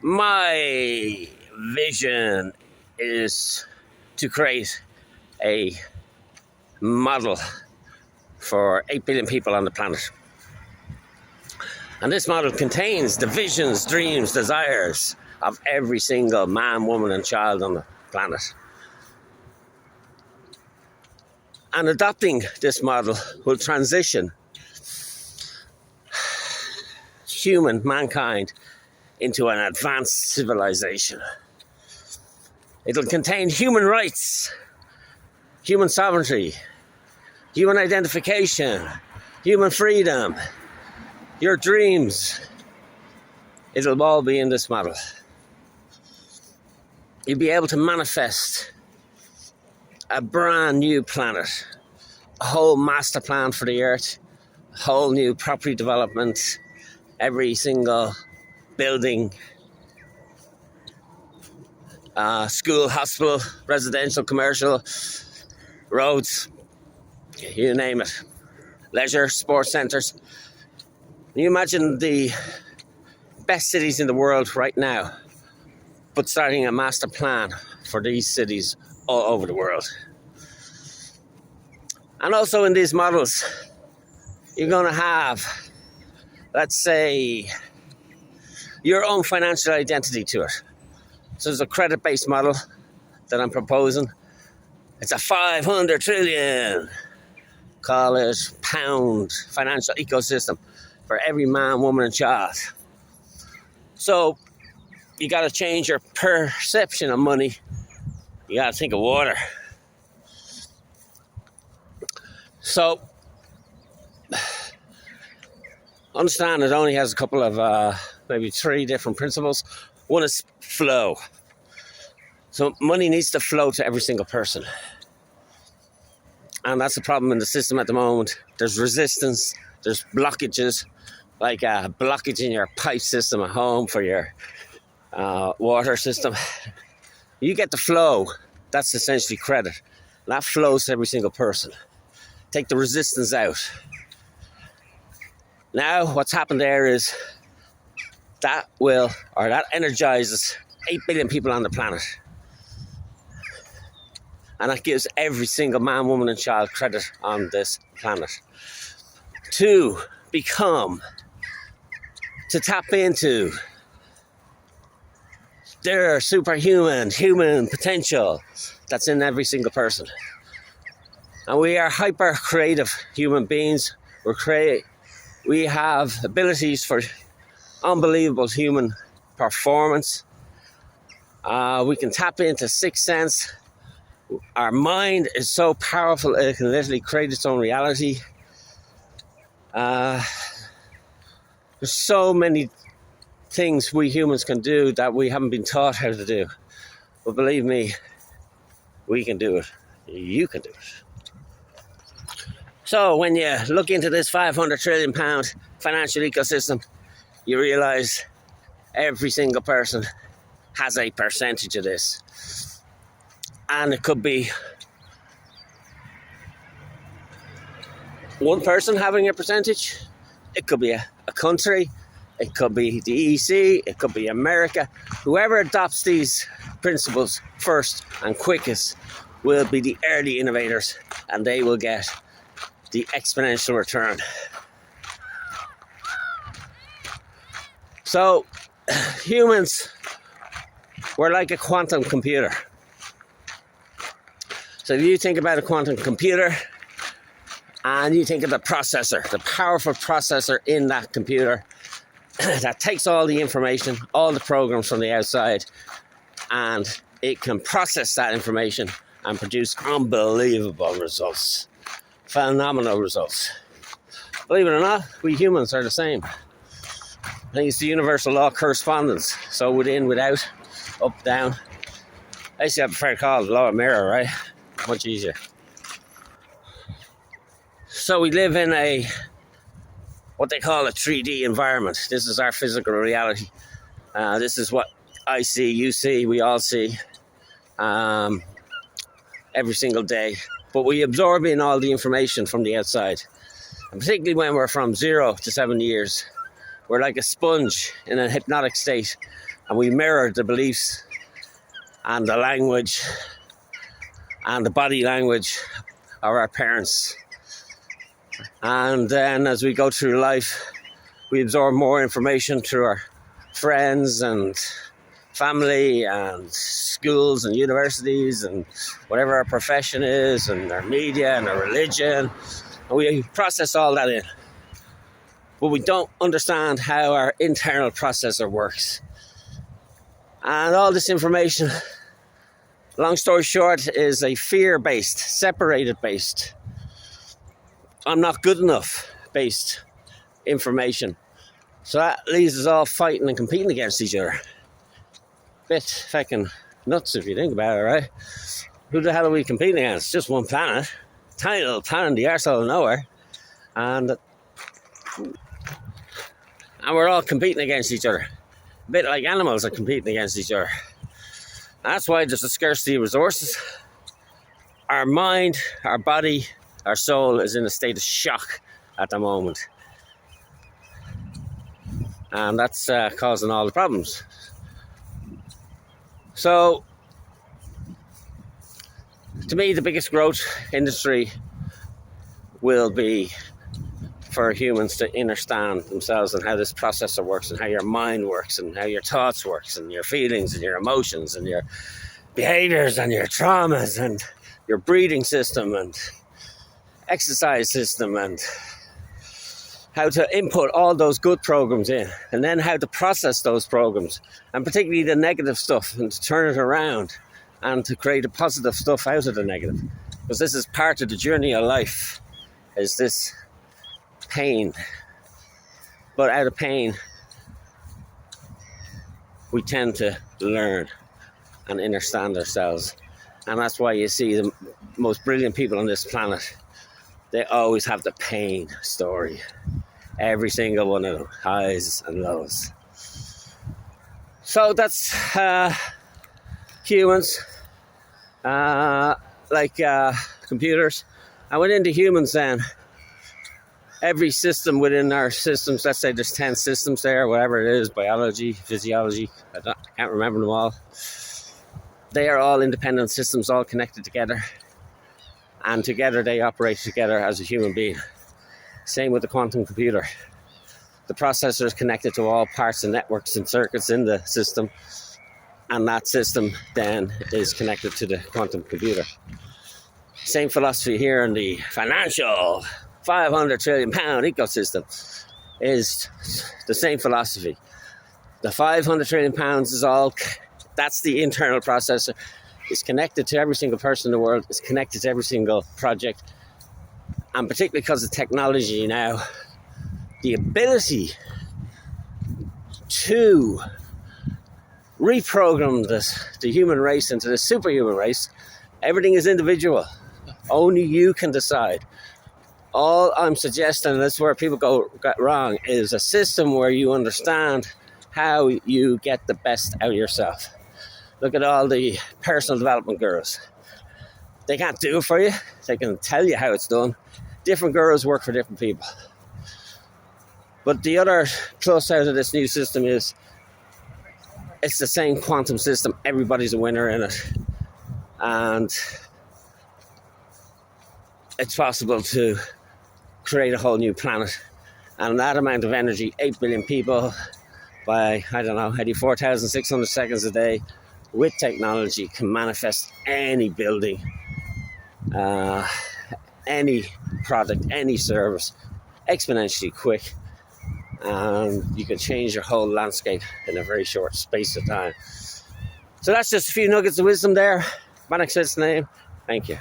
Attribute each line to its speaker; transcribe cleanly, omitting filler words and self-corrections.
Speaker 1: My vision is to create a model for 8 billion people on the planet. And this model contains the visions, dreams, desires of every single man, woman, and child on the planet. And adopting this model will transition mankind into an advanced civilization. It'll contain human rights, human sovereignty, human identification, human freedom, your dreams. It'll all be in this model. You'll be able to manifest a brand new planet, a whole master plan for the earth, a whole new property development, every single building, school, hospital, residential, commercial, roads, you name it, leisure, sports centres. Can you imagine the best cities in the world right now, but starting a master plan for these cities all over the world? And also in these models, you're going to have, let's say, your own financial identity to it. So there's a credit-based model that I'm proposing. It's a 500 trillion, call it pound, financial ecosystem for every man, woman, and child. So you got to change your perception of money. You got to think of water. So understand it only has a couple of, maybe 3 different principles. One is flow. So money needs to flow to every single person. And that's the problem in the system at the moment. There's resistance, there's blockages, like a blockage in your pipe system at home for your water system. You get the flow, that's essentially credit. And that flows to every single person. Take the resistance out. Now what's happened there is that energizes 8 billion people on the planet. And that gives every single man, woman, and child credit on this planet to tap into their superhuman, human potential that's in every single person. And we are hyper creative human beings. We have abilities for unbelievable human performance. We can tap into sixth sense. Our mind is so powerful it can literally create its own reality. There's so many things we humans can do that we haven't been taught how to do. But believe me, we can do it. You can do it. So when you look into this 500 trillion pound financial ecosystem, you realize every single person has a percentage of this. And it could be one person having a percentage. It could be a country. It could be the EC. It could be America. Whoever adopts these principles first and quickest will be the early innovators, and they will get the exponential return. So humans, we're like a quantum computer. So if you think about a quantum computer and you think of the processor, the powerful processor in that computer that takes all the information, all the programs from the outside, and it can process that information and produce unbelievable results, phenomenal results. Believe it or not, we humans are the same. I think it's the universal law of correspondence. So within, without, up, down. I used to prefer to call it the law of mirror, right? Much easier. So we live in what they call a 3D environment. This is our physical reality. This is what I see, you see, we all see every single day. But we absorb in all the information from the outside. And particularly when we're from 0 to 7 years, We're like a sponge in a hypnotic state, and we mirror the beliefs and the language and the body language of our parents. And then as we go through life, we absorb more information through our friends and family and schools and universities and whatever our profession is, and our media and our religion. And we process all that in. But we don't understand how our internal processor works. And all this information, long story short, is a fear-based, separated-based, I'm not good enough based information. So that leaves us all fighting and competing against each other. Bit fucking nuts if you think about it, right? Who the hell are we competing against? Just one planet. Tiny little planet in the arsehole of nowhere. And we're all competing against each other. A bit like animals are competing against each other. That's why there's a scarcity of resources. Our mind, our body, our soul is in a state of shock at the moment. And that's causing all the problems. So, to me, the biggest growth industry will be for humans to understand themselves and how this processor works and how your mind works and how your thoughts works and your feelings and your emotions and your behaviors and your traumas and your breathing system and exercise system, and how to input all those good programs in, and then how to process those programs, and particularly the negative stuff, and to turn it around and to create the positive stuff out of the negative. Because this is part of the journey of life, is this pain. But out of pain, we tend to learn and understand ourselves. And that's why you see the most brilliant people on this planet, they always have the pain story. Every single one of them, highs and lows. So that's humans, like computers. I went into humans then. Every system within our systems, let's say there's 10 systems there, whatever it is, biology, physiology, I can't remember them all. They are all independent systems, all connected together. And together they operate together as a human being. Same with the quantum computer. The processor is connected to all parts and networks and circuits in the system. And that system then is connected to the quantum computer. Same philosophy here in the financial 500 trillion pound ecosystem is the same philosophy. The 500 trillion pounds is all, that's the internal processor. It's connected to every single person in the world. It's connected to every single project. And particularly because of technology now, the ability to reprogram the human race into the superhuman race, everything is individual. Only you can decide. All I'm suggesting, and that's where people got wrong, is a system where you understand how you get the best out of yourself. Look at all the personal development gurus. They can't do it for you. They can tell you how it's done. Different gurus work for different people. But the other plus out of this new system is it's the same quantum system. Everybody's a winner in it. And it's possible to create a whole new planet. And that amount of energy, 8 billion people by, 84,600 seconds a day, with technology can manifest any building, any product, any service exponentially quick, and you can change your whole landscape in a very short space of time. So that's just a few nuggets of wisdom there. Manik Smith's name. Thank you.